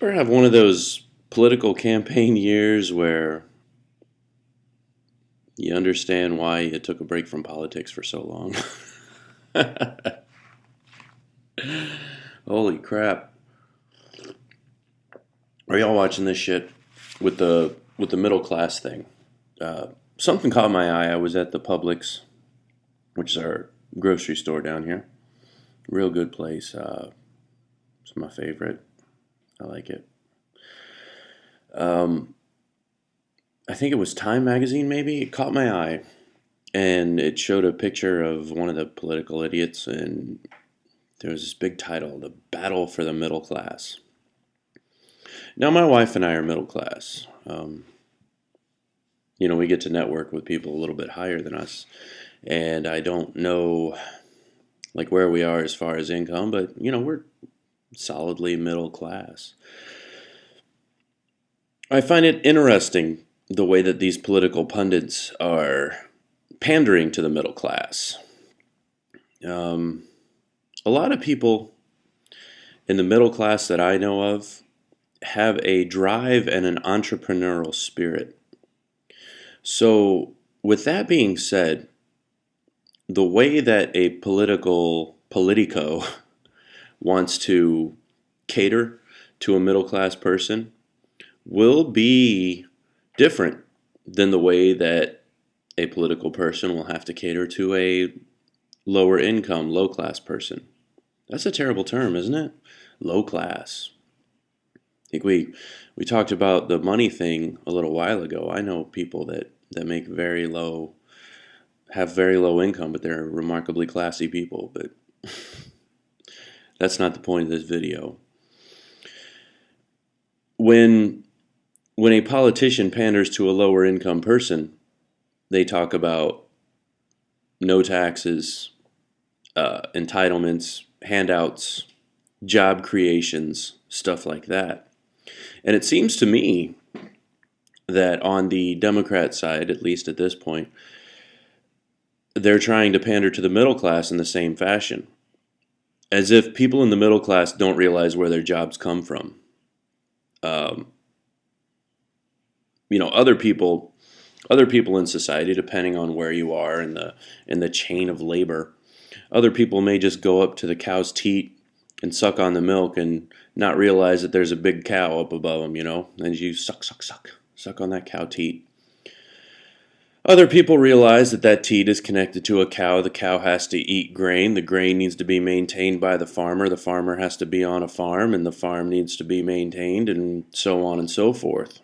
Ever have one of those political campaign years where you understand why you took a break from politics for so long? Holy crap. Are y'all watching this shit with the middle class thing? Something caught my eye. I was at the Publix, which is our grocery store down here. Real good place. It's my favorite. I like it. Um, I think it was Time magazine, maybe. It caught my eye, and it showed a picture of one of the political idiots, and there was this big title, "The Battle for the Middle Class." Now, my wife and I are middle class. We get to network with people a little bit higher than us, and I don't know like where we are as far as income, but we're solidly middle class. I find it interesting the way that these political pundits are pandering to the middle class. Um, a lot of people in the middle class that I know of have a drive and an entrepreneurial spirit. So, with that being said, the way that a politico wants to cater to a middle class person will be different than the way that a political person will have to cater to a lower income, low class person. That's a terrible term, isn't it? Low class. I think we talked about the money thing a little while ago. I know people that make have very low income, but they're remarkably classy people. But that's not the point of this video. When a politician panders to a lower income person, they talk about no taxes, entitlements, handouts, job creations, stuff like that. And it seems to me that on the Democrat side, at least at this point, they're trying to pander to the middle class in the same fashion, as if people in the middle class don't realize where their jobs come from. Um, other people in society, depending on where you are in the chain of labor, other people may just go up to the cow's teat and suck on the milk and not realize that there's a big cow up above them, and you suck on that cow teat. Other people realize that that teat is connected to a cow. The cow has to eat grain. The grain needs to be maintained by the farmer. The farmer has to be on a farm, and the farm needs to be maintained, and so on and so forth.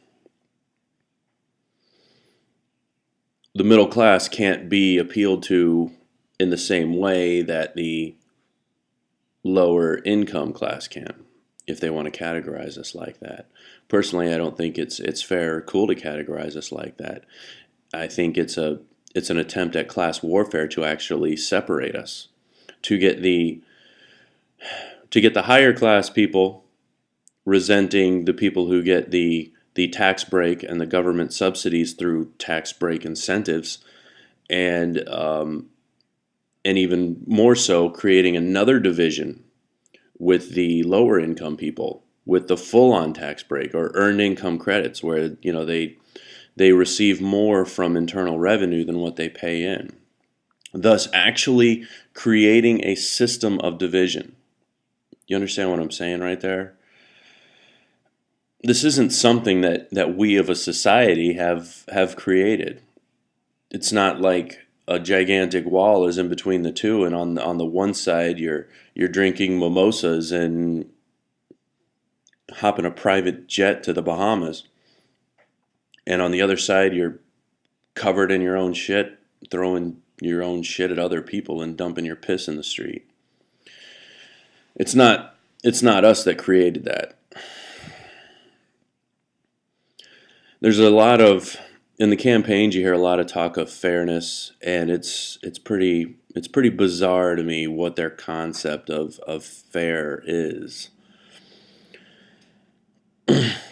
The middle class can't be appealed to in the same way that the lower income class can, if they want to categorize us like that. Personally, I don't think it's fair or cool to categorize us like that. I think it's an attempt at class warfare to actually separate us, to get the higher class people resenting the people who get the tax break and the government subsidies through tax break incentives, and even more so creating another division with the lower income people with the full-on tax break or earned income credits, where they receive more from internal revenue than what they pay in, thus actually creating a system of division. You understand what I'm saying right there? This isn't something that we of a society have created. It's not like a gigantic wall is in between the two, and on the one side you're drinking mimosas and hopping a private jet to the Bahamas, and on the other side you're covered in your own shit, throwing your own shit at other people and dumping your piss in the street. It's not us that created that. There's a lot of, in the campaigns you hear a lot of talk of fairness, and it's pretty bizarre to me what their concept of fair is.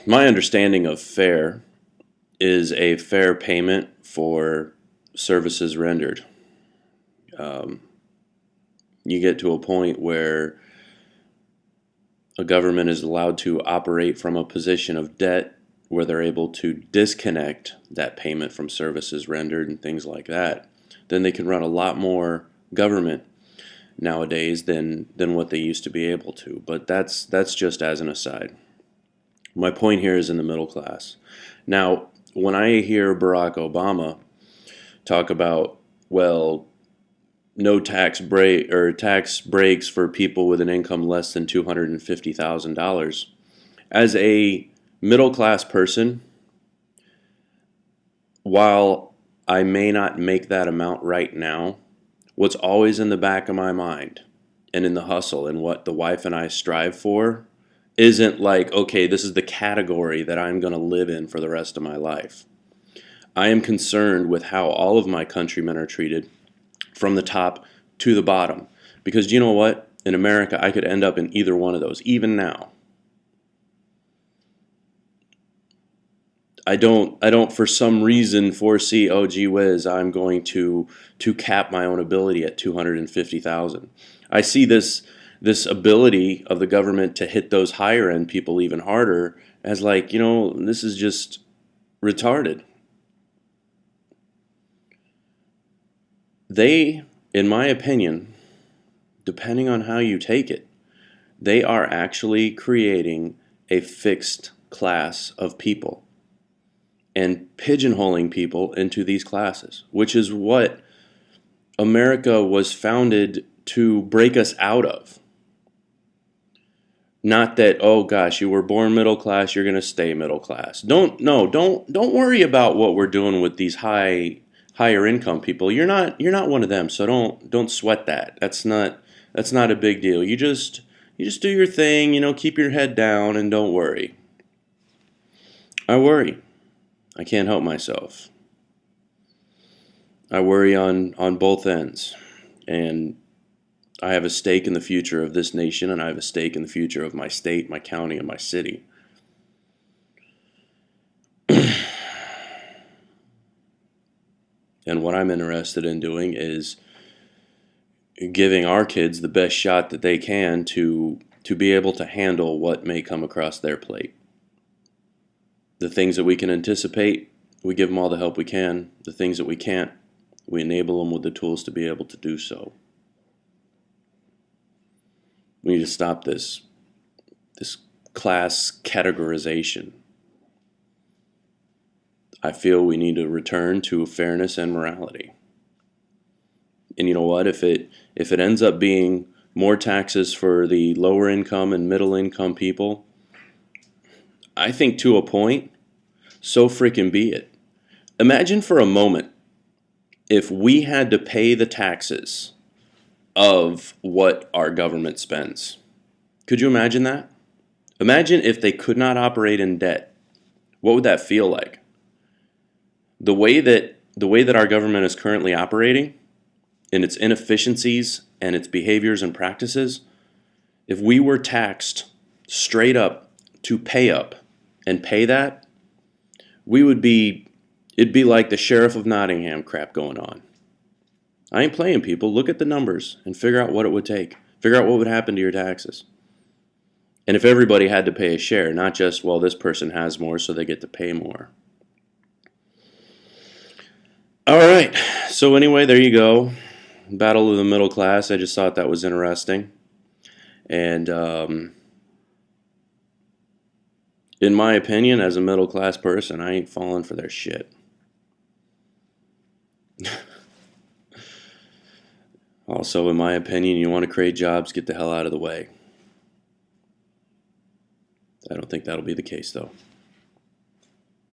My understanding of fair is a fair payment for services rendered. You get to a point where a government is allowed to operate from a position of debt where they're able to disconnect that payment from services rendered and things like that, then they can run a lot more government nowadays than what they used to be able to. But that's just as an aside. My point here is in the middle class. Now, when I hear Barack Obama talk about, well, no tax break or tax breaks for people with an income less than $250,000, as a middle class person, while I may not make that amount right now, what's always in the back of my mind and in the hustle and what the wife and I strive for isn't like, okay, this is the category that I'm going to live in for the rest of my life. I am concerned with how all of my countrymen are treated from the top to the bottom. Because you know what? In America, I could end up in either one of those, even now. I don't for some reason foresee, oh gee whiz, I'm going to cap my own ability at 250,000. I see this ability of the government to hit those higher end people even harder as like, this is just retarded. They, in my opinion, depending on how you take it, they are actually creating a fixed class of people and pigeonholing people into these classes, which is what America was founded to break us out of. Not that, oh gosh, you were born middle class, you're going to stay middle class. Don't worry about what we're doing with these higher income people. You're not one of them, so don't sweat that. That's not a big deal. You just do your thing, keep your head down and don't worry. I worry. I can't help myself. I worry on both ends. And I have a stake in the future of this nation, and I have a stake in the future of my state, my county, and my city. And what I'm interested in doing is giving our kids the best shot that they can to be able to handle what may come across their plate. The things that we can anticipate, we give them all the help we can. The things that we can't, we enable them with the tools to be able to do so. We need to stop this class categorization. I feel we need to return to fairness and morality. And you know what? If it ends up being more taxes for the lower income and middle income people, I think to a point, so freaking be it. Imagine for a moment if we had to pay the taxes of what our government spends. Could you imagine that? Imagine if they could not operate in debt. What would that feel like? The way that our government is currently operating, in its inefficiencies and its behaviors and practices, if we were taxed straight up to pay up and pay that, it'd be like the Sheriff of Nottingham crap going on. I ain't playing, people. Look at the numbers and figure out what it would take. Figure out what would happen to your taxes. And if everybody had to pay a share, not just, well, this person has more, so they get to pay more. All right. So anyway, there you go. Battle of the middle class. I just thought that was interesting. And in my opinion, as a middle class person, I ain't falling for their shit. Also, in my opinion, you want to create jobs, get the hell out of the way. I don't think that'll be the case, though.